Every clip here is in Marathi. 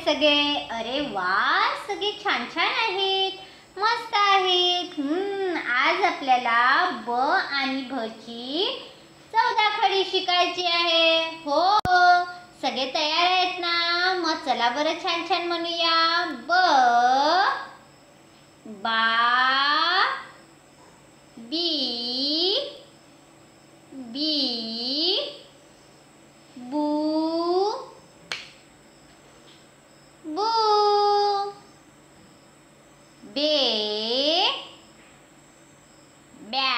सगळे? अरे वा, सगळे छान छान आहेत, मस्त आहेत. आज आपल्याला ब आणि भ ची 14 खडी शिकायची आहे. हो, सगळे तयार आहेत ना? मग चला बरं छान छान म्हणूया. ब, बा, बी, बी, बू, बू, बे, ब्या,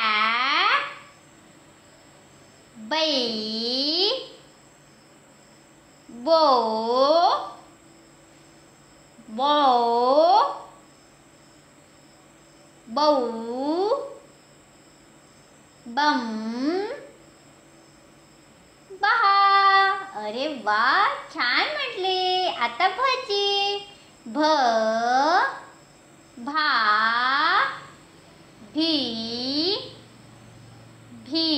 बै, बो, बो, बऊ, बम, बहा. अरे वा, छान म्हटले. आता भजी. भ, भा, भी, भी,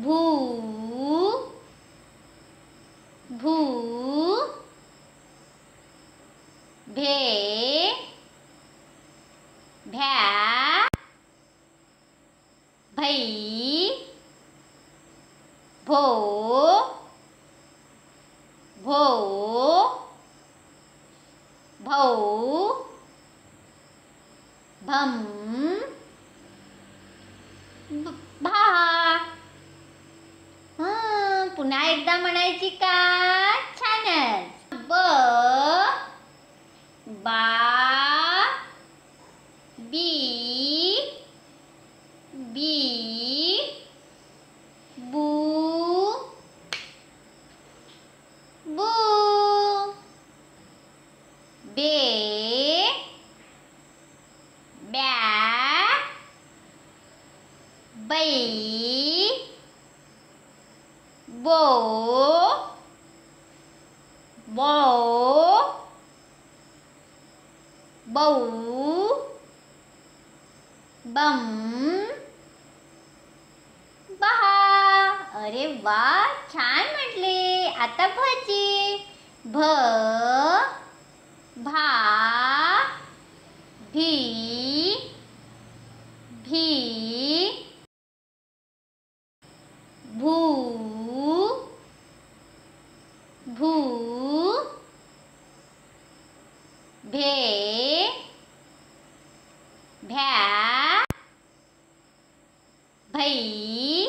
भू, भू, भे, भ्या, भई, भो, भो, भौ, भम, भा. पुन्हा एकदा म्हणायची का? छानच. ब, बा, बी, बी, बू, बू, बे, ब्या, बै, बो, बो, बऊ, बम, बहा. अरे वा, छान म्हटले. आता भजी. भ, भा, भी, भी, भू, भू, भे, भ्या, भई,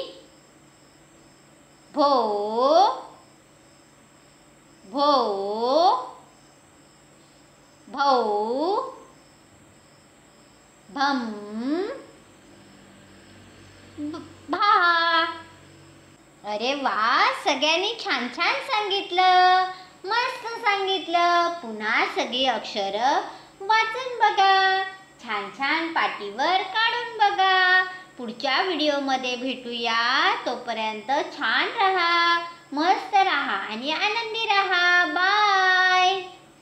भो, भो, भौ, भम, भा. अरे वा, सगळ्यांनी छान छान सांगितलं, मस्त सांगितलं. पुन्हा सगळी अक्षर वाचून बघा, छान छान पाटीवर काढून बघा. पुढच्या व्हिडिओमध्ये भेटूया. तोपर्यंत छान राहा, मस्त राहा आणि आनंदी राहा. बाय.